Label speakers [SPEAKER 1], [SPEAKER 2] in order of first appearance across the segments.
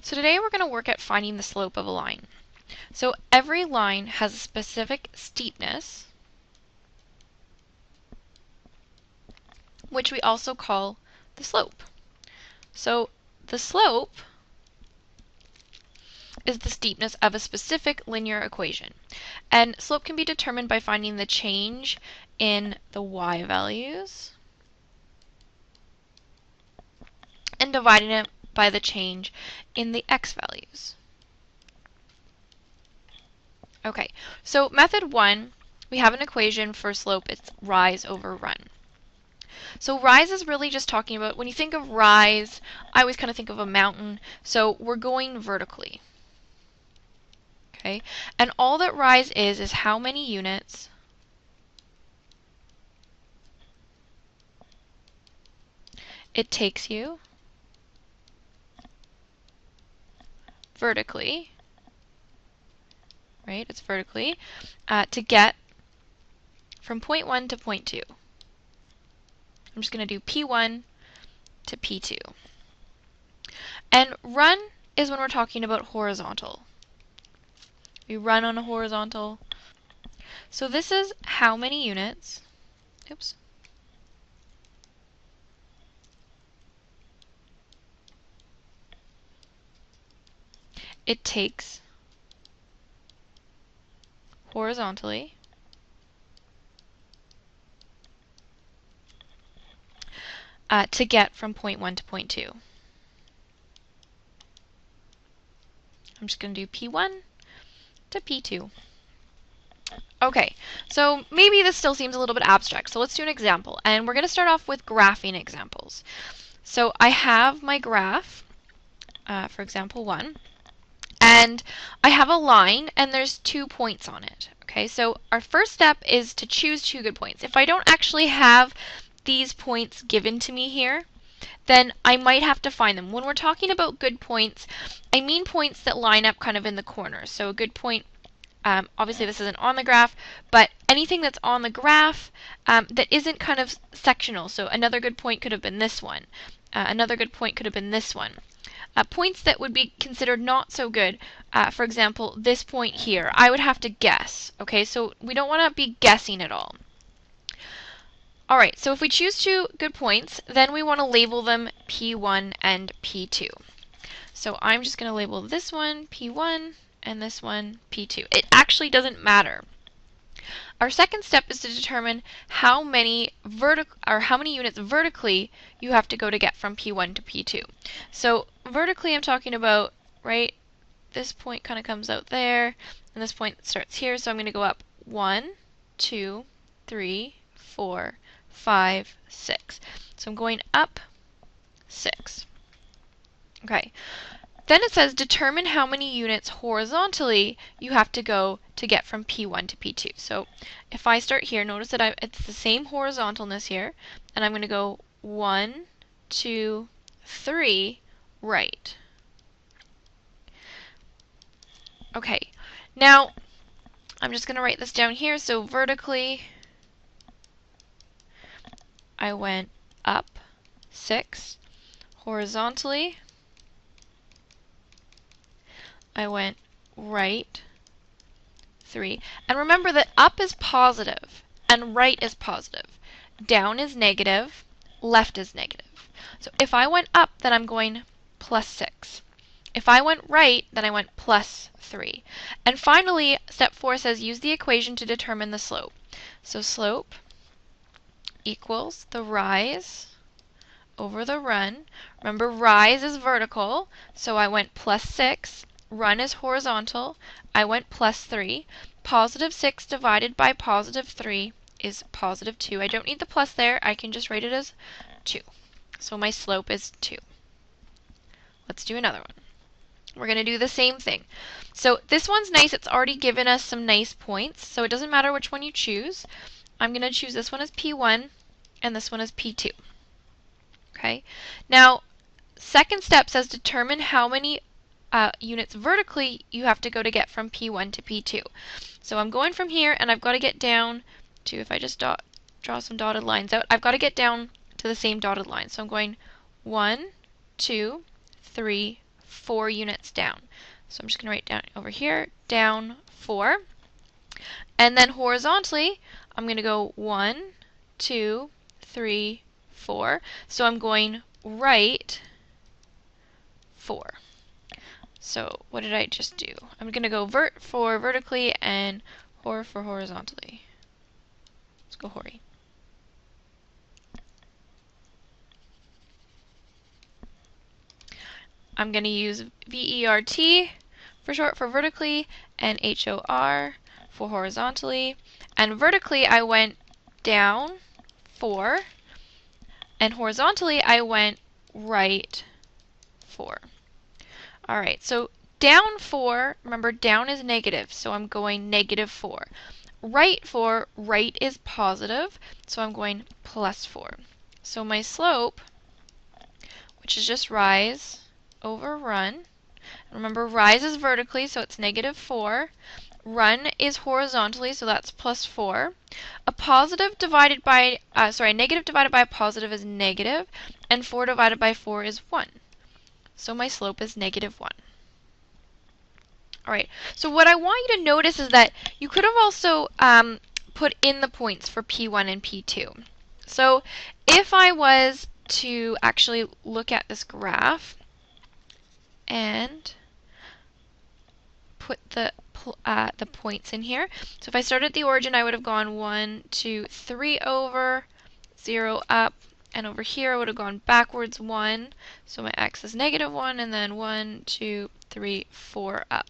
[SPEAKER 1] So today we're going to work at finding the slope of a line. So every line has a specific steepness, which we also call the slope. So the slope is the steepness of a specific linear equation. And slope can be determined by finding the change in the y values and dividing it by the change in the x values. Okay, so method 1, we have an equation for slope. It's rise over run. So rise is really just talking about, when you think of rise, I always kind of think of a mountain. So we're going vertically. Okay, and all that rise is how many units it takes you vertically, right? It's vertically, to get from point 1 to point 2. I'm just going to do P1 to P2. And run is when we're talking about horizontal. We run on a horizontal. So this is how many units, oops, it takes horizontally to get from point 1 to point 2. I'm just going to do P1 to P2. Okay, so maybe this still seems a little bit abstract, so let's do an example. And we're going to start off with graphing examples. So I have my graph, for example 1, and I have a line and there's 2 points on it. Okay, so our first step is to choose 2 good points. If I don't actually have these points given to me here, then I might have to find them. When we're talking about good points, I mean points that line up kind of in the corners. So a good point, obviously this isn't on the graph, but anything that's on the graph that isn't kind of sectional. So another good point could have been this one. Another good point could have been this one. Points that would be considered not so good, for example, this point here, I would have to guess. Okay, so we don't want to be guessing at all. Alright, so if we choose 2 good points, then we want to label them P1 and P2. So I'm just going to label this one P1 and this one P2. It actually doesn't matter. Our second step is to determine how many units vertically you have to go to get from P1 to P2. So vertically I'm talking about, right, this point kind of comes out there, and this point starts here, so I'm going to go up 1, 2, 3, 4, 5, 6. So I'm going up 6. Okay. Then it says determine how many units horizontally you have to go to get from P1 to P2. So if I start here, notice that it's the same horizontalness here, and I'm going to go 1, 2, 3, right. Okay, now I'm just going to write this down here. So vertically, I went up 6. Horizontally, I went right 3. And remember that up is positive and right is positive. Down is negative, left is negative. So if I went up, then I'm going plus 6. If I went right, then I went plus 3. And finally, step 4 says use the equation to determine the slope. So slope equals the rise over the run. Remember, rise is vertical, so I went plus 6. Run is horizontal, I went plus 3. Positive 6 divided by positive 3 is positive 2. I don't need the plus there, I can just write it as 2. So my slope is 2. Let's do another one. We're going to do the same thing. So this one's nice, it's already given us some nice points, so it doesn't matter which one you choose. I'm going to choose this one as P1 and this one as P2. Okay. Now, second step says determine how many units vertically you have to go to get from P1 to P2. So I'm going from here and I've got to get down to, if I just draw some dotted lines out, I've got to get down to the same dotted line. So I'm going 1, 2, 3, 4 units down. So I'm just going to write down over here, down 4. And then horizontally, I'm going to go 1, 2, 3, 4. So I'm going right 4. So what did I just do? I'm going to go vert for vertically and hor for horizontally. Let's go hori. I'm going to use VERT for short for vertically and HOR for horizontally. And vertically I went down 4 and horizontally I went right 4. Alright, so down 4, remember down is negative, so I'm going negative 4. Right 4, right is positive, so I'm going plus 4. So my slope, which is just rise over run, remember rise is vertically, so it's negative 4. Run is horizontally, so that's plus 4. A positive divided by, negative divided by a positive is negative, and 4 divided by 4 is 1. So my slope is negative 1. Alright, so what I want you to notice is that you could have also put in the points for P1 and P2. So if I was to actually look at this graph and put the points in here. So if I started at the origin, I would have gone 1, 2, 3 over, 0 up, and over here I would have gone backwards 1. So my x is negative 1, and then 1, 2, 3, 4 up.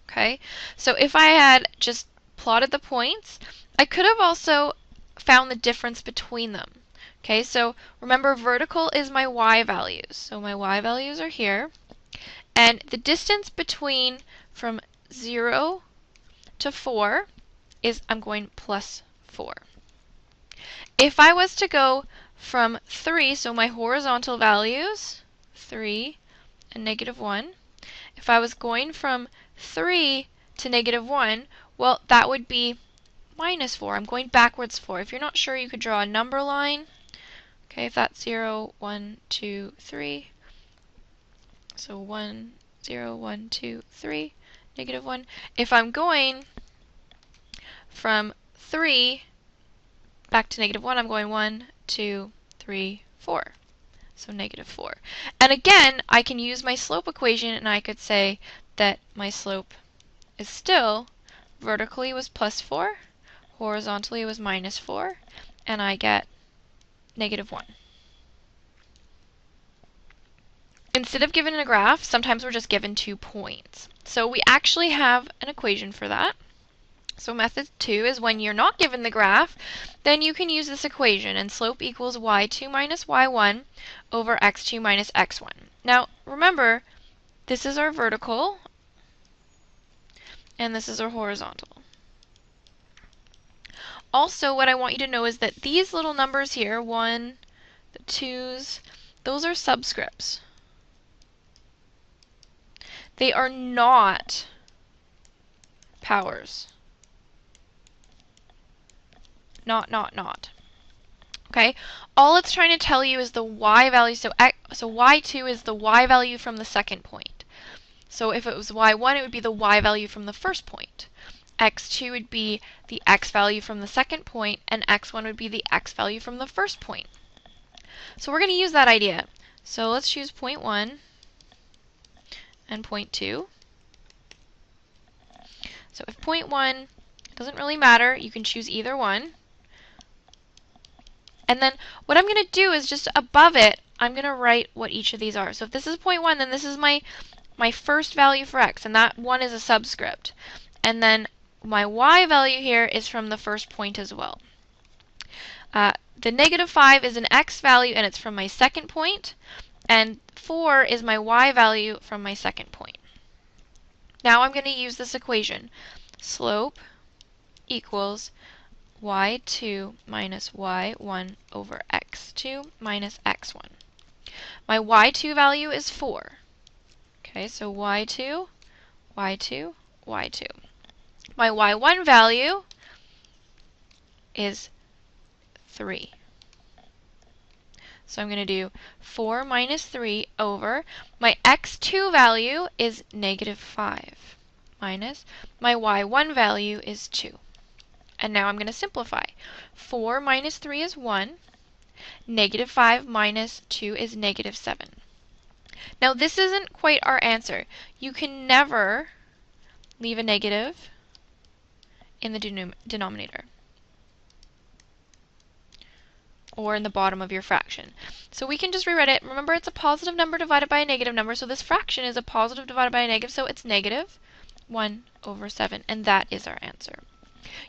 [SPEAKER 1] Okay, so if I had just plotted the points, I could have also found the difference between them. Okay, so remember vertical is my y values. So my y values are here. And the distance between from 0 to 4 is, I'm going plus 4. If I was to go from 3, so my horizontal values, 3 and negative 1, if I was going from 3 to negative 1, well, that would be minus 4. I'm going backwards 4. If you're not sure, you could draw a number line. Okay, if that's 0, 1, 2, 3. So 1, 0, 1, 2, 3, negative 1. If I'm going from 3 back to negative 1, I'm going 1, 2, 3, 4. So negative 4. And again, I can use my slope equation and I could say that my slope is still vertically was plus 4, horizontally was minus 4, and I get negative 1. Instead of given a graph, sometimes we're just given 2 points. So we actually have an equation for that. So method 2 is when you're not given the graph, then you can use this equation, and slope equals y2 minus y1 over x2 minus x1. Now remember, this is our vertical, and this is our horizontal. Also, what I want you to know is that these little numbers here, 1, the 2's, those are subscripts. They are not powers. Not. Okay? All it's trying to tell you is the y value. So y2 is the y value from the second point. So if it was y1, it would be the y value from the first point. x2 would be the x value from the second point, and x1 would be the x value from the first point. So we're going to use that idea. So let's choose point 1 and point 2. So if point 1 doesn't really matter, you can choose either one. And then what I'm going to do is just above it, I'm going to write what each of these are. So if this is point 1, then this is my first value for x, and that 1 is a subscript. And then my y value here is from the first point as well. The negative 5 is an x value, and it's from my second point. And 4 is my y value from my second point. Now I'm going to use this equation. Slope equals y2 minus y1 over x2 minus x1. My y2 value is 4. Okay, so y2, y2, y2. My y1 value is 3. So I'm going to do 4 minus 3 over my x2 value is negative 5 minus my y1 value is 2. And now I'm going to simplify. 4 minus 3 is 1. Negative 5 minus 2 is negative 7. Now this isn't quite our answer. You can never leave a negative in the denominator or in the bottom of your fraction. So we can just rewrite it. Remember, it's a positive number divided by a negative number, so this fraction is a positive divided by a negative, so it's negative 1 over 7, and that is our answer.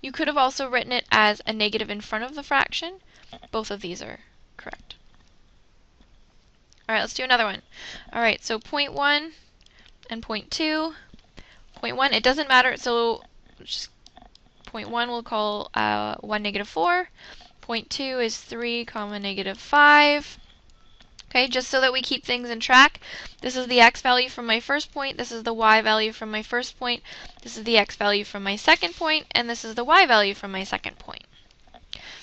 [SPEAKER 1] You could have also written it as a negative in front of the fraction. Both of these are correct. Alright, let's do another one. Alright, so 0.1 and 0.2. 0.1, it doesn't matter, so just 0.1 we'll call 1, negative 4. 0.2 is 3, comma, negative 5. Okay, just so that we keep things in track. This is the x value from my first point, this is the y value from my first point, this is the x value from my second point, and this is the y value from my second point.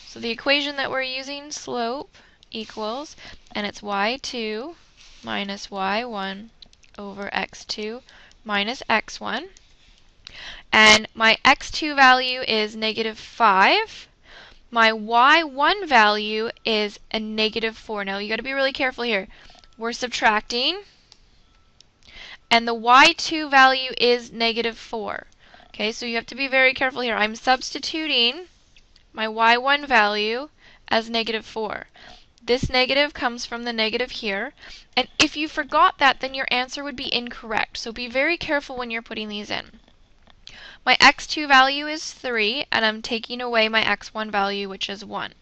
[SPEAKER 1] So the equation that we're using, slope equals, and it's y2 minus y1 over x2 minus x1. And my x2 value is negative 5. My y1 value is a negative 4. Now you got to be really careful here. We're subtracting, and the y2 value is negative 4. Okay, so you have to be very careful here. I'm substituting my y1 value as negative 4. This negative comes from the negative here, and if you forgot that, then your answer would be incorrect. So be very careful when you're putting these in. My x2 value is 3, and I'm taking away my x1 value, which is 1.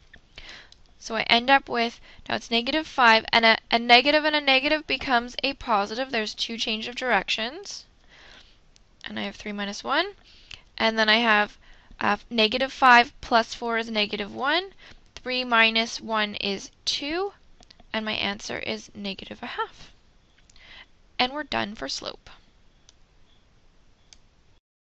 [SPEAKER 1] So I end up with, now it's negative 5, and a negative becomes a positive. There's two change of directions. And I have 3 minus 1. And then I have negative 5 plus 4 is negative 1. 3 minus 1 is 2. And my answer is negative 1/2. And we're done for slope.